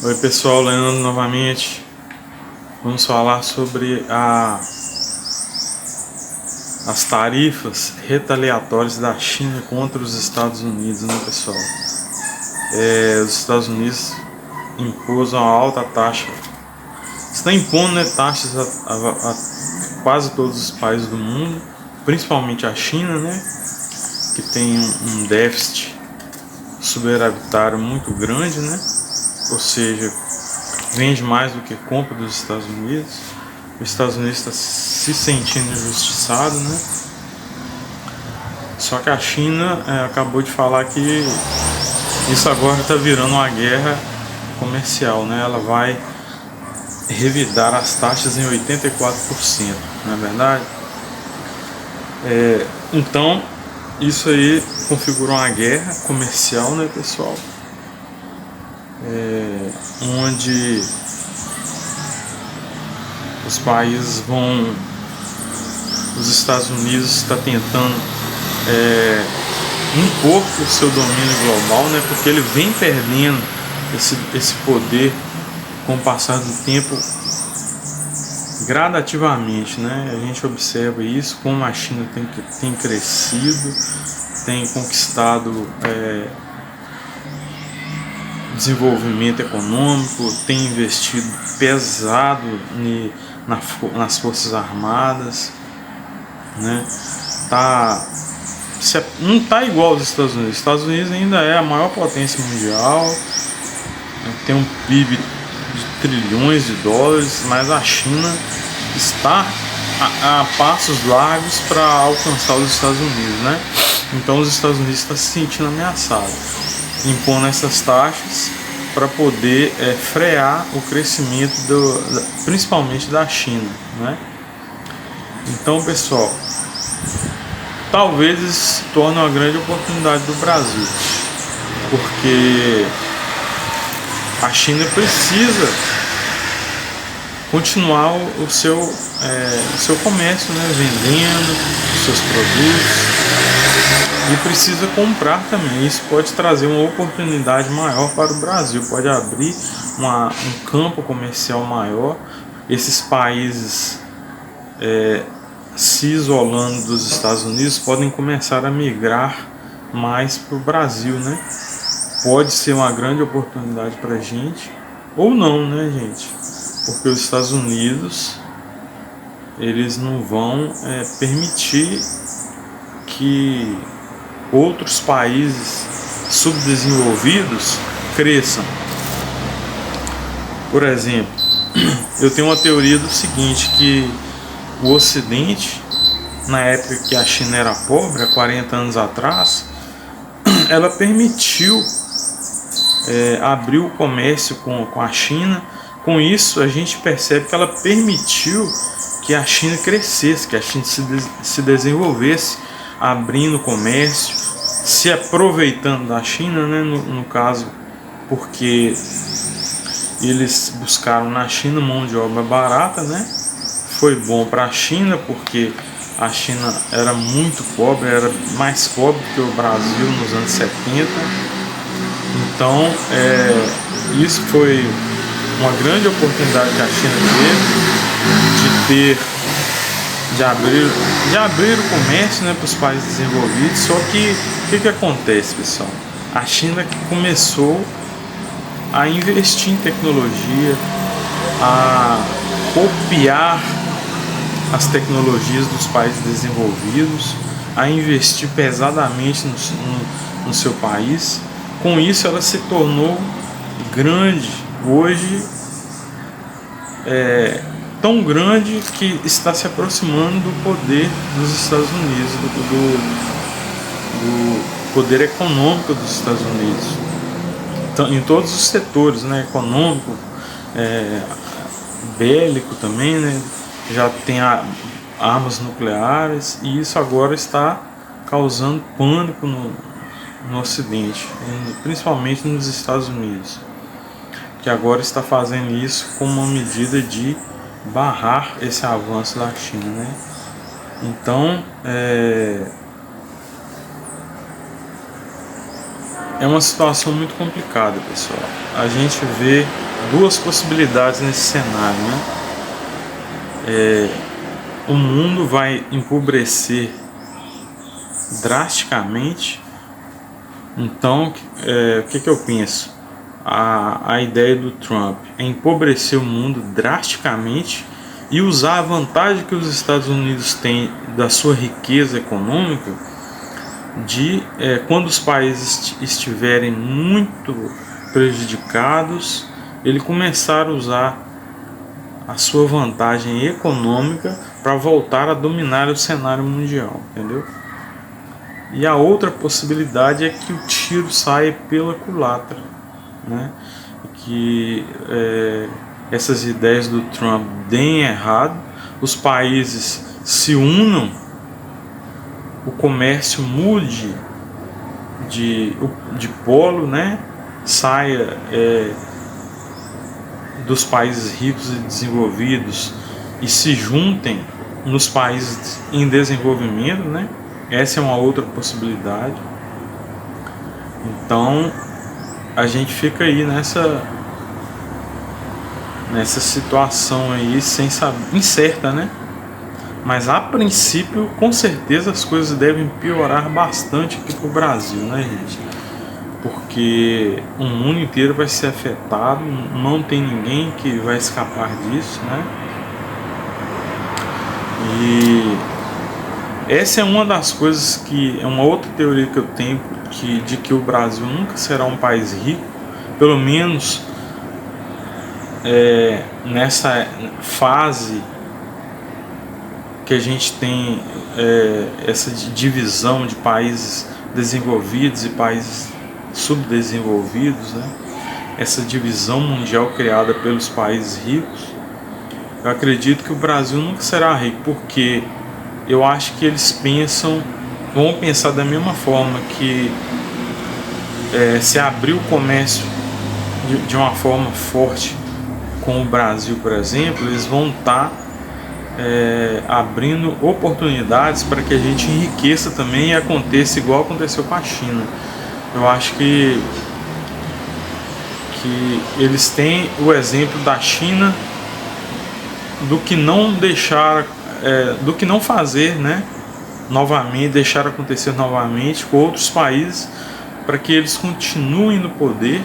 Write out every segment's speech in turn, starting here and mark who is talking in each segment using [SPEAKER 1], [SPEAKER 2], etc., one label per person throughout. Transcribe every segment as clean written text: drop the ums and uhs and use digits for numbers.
[SPEAKER 1] Oi pessoal, Leandro novamente. Vamos falar sobre as tarifas retaliatórias da China contra os Estados Unidos, né pessoal? Os Estados Unidos impôs uma alta taxa, está impondo, né, taxas a quase todos os países do mundo, principalmente a China, né, que tem um déficit superavitário muito grande, né? Ou seja, vende mais do que compra dos Estados Unidos. Os Estados Unidos está se sentindo injustiçado, né? Só que a China acabou de falar que isso agora está virando uma guerra comercial, né? Ela vai revidar as taxas em 84%, não é verdade? Então, isso aí configura uma guerra comercial, né, pessoal? Onde os países vão, os Estados Unidos está tentando impor o seu domínio global, né? Porque ele vem perdendo esse poder com o passar do tempo gradativamente, né? A gente observa isso, como a China tem crescido, tem conquistado desenvolvimento econômico, tem investido pesado nas forças armadas, né? Não está igual aos Estados Unidos. Os Estados Unidos ainda é a maior potência mundial, tem um PIB de trilhões de dólares, mas a China está a passos largos para alcançar os Estados Unidos, né? Então os Estados Unidos estão se sentindo ameaçados, impondo essas taxas para poder frear o crescimento principalmente da China, né? Então, pessoal, talvez isso se torne uma grande oportunidade do Brasil, porque a China precisa continuar o seu comércio, né, vendendo os seus produtos, e precisa comprar também. Isso pode trazer uma oportunidade maior para o Brasil, pode abrir um campo comercial maior. Esses países se isolando dos Estados Unidos podem começar a migrar mais para o Brasil, né? Pode ser uma grande oportunidade para a gente, ou não, né, gente? Porque os Estados Unidos, eles não vão permitir que outros países subdesenvolvidos cresçam. Por exemplo, eu tenho uma teoria do seguinte, que o Ocidente, na época que a China era pobre, há 40 anos atrás, ela permitiu abrir o comércio com a China. Com isso, a gente percebe que ela permitiu que a China crescesse, que a China se desenvolvesse, abrindo comércio, se aproveitando da China, né, no caso, porque eles buscaram na China mão de obra barata, né? Foi bom para a China, porque a China era muito pobre, era mais pobre que o Brasil nos anos 70. Então, isso foi uma grande oportunidade que a China teve de abrir o comércio, né, para os países desenvolvidos. Só que o que acontece, pessoal? A China começou a investir em tecnologia, a copiar as tecnologias dos países desenvolvidos, a investir pesadamente no seu país. Com isso, ela se tornou grande. Hoje tão grande que está se aproximando do poder dos Estados Unidos, do poder econômico dos Estados Unidos, então, em todos os setores, né, econômico, bélico também, né, já tem armas nucleares, e isso agora está causando pânico no Ocidente, principalmente nos Estados Unidos, que agora está fazendo isso como uma medida de barrar esse avanço da China, né? Então, é uma situação muito complicada, pessoal. A gente vê duas possibilidades nesse cenário, né? O mundo vai empobrecer drasticamente. Então, o que eu penso? A ideia do Trump é empobrecer o mundo drasticamente e usar a vantagem que os Estados Unidos têm da sua riqueza econômica de, quando os países estiverem muito prejudicados, ele começar a usar a sua vantagem econômica para voltar a dominar o cenário mundial, entendeu? E a outra possibilidade é que o tiro saia pela culatra, né? Que essas ideias do Trump deem errado, os países se unam, o comércio mude de polo, né? Saia dos países ricos e desenvolvidos e se juntem nos países em desenvolvimento, né? Essa é uma outra possibilidade. Então a gente fica aí nessa situação aí sem saber, incerta, né? Mas a princípio, com certeza as coisas devem piorar bastante aqui pro Brasil, né, gente? Porque o mundo inteiro vai ser afetado, não tem ninguém que vai escapar disso, né? E essa é uma das coisas que é uma outra teoria que eu tenho de que o Brasil nunca será um país rico, pelo menos nessa fase que a gente tem essa divisão de países desenvolvidos e países subdesenvolvidos, né? Essa divisão mundial criada pelos países ricos. Eu acredito que o Brasil nunca será rico, porque eu acho que eles vão pensar da mesma forma que se abrir o comércio de uma forma forte com o Brasil, por exemplo, eles vão estar abrindo oportunidades para que a gente enriqueça também e aconteça igual aconteceu com a China. Eu acho que eles têm o exemplo da China do que não deixar, do que não fazer, né? Novamente, deixar acontecer novamente com outros países, para que eles continuem no poder,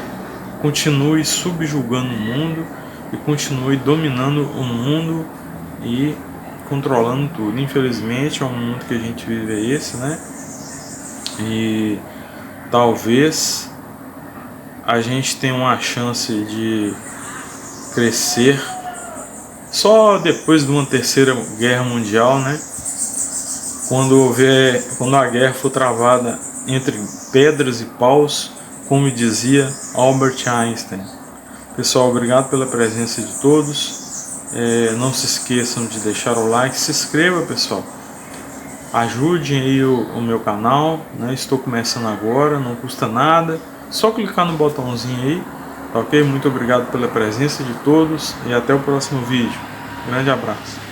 [SPEAKER 1] continuem subjugando o mundo e continuem dominando o mundo e controlando tudo. Infelizmente é o mundo que a gente vive, é esse, né? E talvez a gente tenha uma chance de crescer só depois de uma terceira guerra mundial, né? Quando a guerra for travada entre pedras e paus, como dizia Albert Einstein. Pessoal, obrigado pela presença de todos. Não se esqueçam de deixar o like, se inscreva, pessoal. Ajudem aí o meu canal, né? Estou começando agora, não custa nada, só clicar no botãozinho aí, tá ok? Muito obrigado pela presença de todos e até o próximo vídeo. Grande abraço.